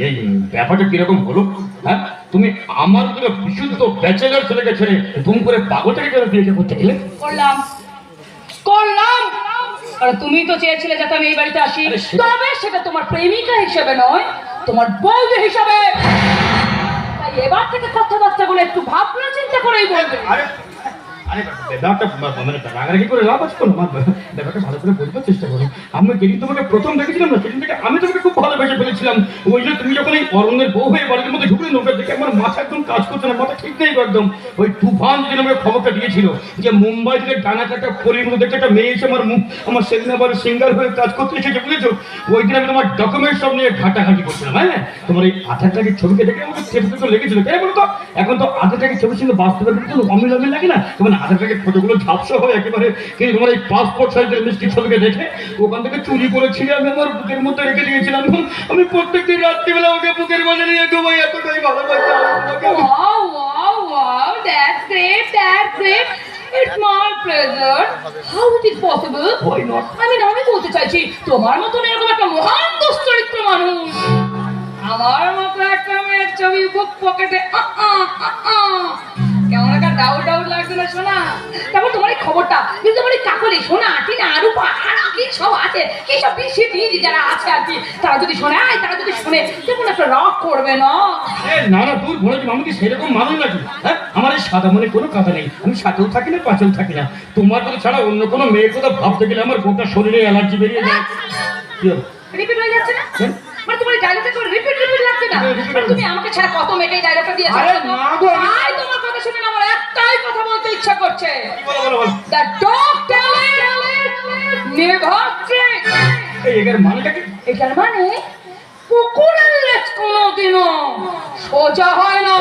এই ব্যাপারটা কিরকম হলো? হ্যাঁ, তুমি আমার করে বিশুদ্ধ ব্যাচেলার ছেলেকে ছেড়ে তুম করে পাগলটাকে কেন বিয়ে করতে গেলে? করলাম করলাম আর তুমি তো চেয়েছিলে যাতে আমি এই বাড়িতে আসি, তবে সেটা তোমার প্রেমিকা হিসেবে নয়, তোমার বউদের হিসাবে। তাই এবার থেকে কথাবার্তাগুলো একটু ভাবনা চিন্তা করেই বলবে। আরে আরে ব্যাপারটা মানে রাগারাগি করে লাভ আছে কোনো? ব্যাপারটা ভালো করে বলবার চেষ্টা করো। আমি যেদিন তোমাকে প্রথম দেখেছিলাম না, সেদিন থেকে আমি তোমাকে খুব ভালোবেসে ফেলেছিলাম। ওই যে তুমি যখন এই অরণ্যের বউ হয়ে বাড়ির মধ্যে ঢুকলে, ওটা দেখে আমার মাথা একদম কাজ করছে না, মাথা ঠিক নেই একদম। ওই তুফান যেদিন আমাকে খবরটা দিয়েছিল যে মুম্বাই থেকে ডানা কাটা পরির মধ্যে দেখে একটা মেয়ে এসে আমার সেদিন সিঙ্গার হয়ে কাজ করতে এসেছে, বুঝেছো? ওই দিন আমি তোমার ডকুমেন্ট সব নিয়ে ঘাটাঘাটি করছিলাম। হ্যাঁ, তোমার এই আধার কার্ডের ছবিকে দেখে আমাকে চেপে লেগেছিল। কেন বলো তো? এখন তো আধার কার্ডের ছবির সঙ্গে বাস্তবে কিন্তু অমিল অমিল লাগে না? তোমার আধার কার্ডের ফটোগুলো ঝাপসা হয় একেবারে, কিন্তু তোমার এই পাসপোর্ট সাইজের মিষ্টি ছবিকে দেখে ওখান থেকে চুরি করেছিল, আমি আমার বুকের মধ্যে রেখে দিয়েছিলাম। আমি প্রত্যেকদিন রাত্রিবেলা ওকে বুকের মাঝে নিয়ে ঘুমাই, এতটাই ভালোবাসি আমাকে। Wow, wow, wow, that's great, that's great. It's my pleasure. How it is possible? Why not? আমি বলতে চাইছি, তোমার মতন এরকম একটা মহান দুশ্চরিত্র মানুষ আমার মতো একটা মেয়ের ছবি বুক পকেটে কেমন একটা ডাউট লাগছে না শোনা? তারপর তোমার এই খবরটা, কিন্তু তোমার এই কাকলি সোনা টিনা রূপা আর কি সব আছে, কি সব বেশি দিদি যারা আছে আর কি, তারা যদি শোনে কেমন একটা রাগ করবে না? না না, দূর বলে আমি কি সেরকম মানুষ নাকি? হ্যাঁ, আমার এই সাদা মনে কোনো কথা নেই, আমি সাথেও থাকি না পাশেও থাকি না। তোমার কথা ছাড়া অন্য কোনো মেয়ের কথা ভাবতে গেলে আমার গোটা শরীরে অ্যালার্জি বেরিয়ে যায়। রিপিট হয়ে যাচ্ছে না? মানে তোমার ডায়লগটা তো রিপিট লাগছে না? তুমি আমাকে ছাড়া কত মেয়েটাই ডায়লগটা দিয়েছো। আরে না গো, আই তোমার কথা শুনে আমার একটাই কথা বলতে ইচ্ছা করছে। বলো। The dog tail never trick. এর মানেটা কি? এটার মানে কুকুরের লেজ কোনোদিনও সোজা হয় না।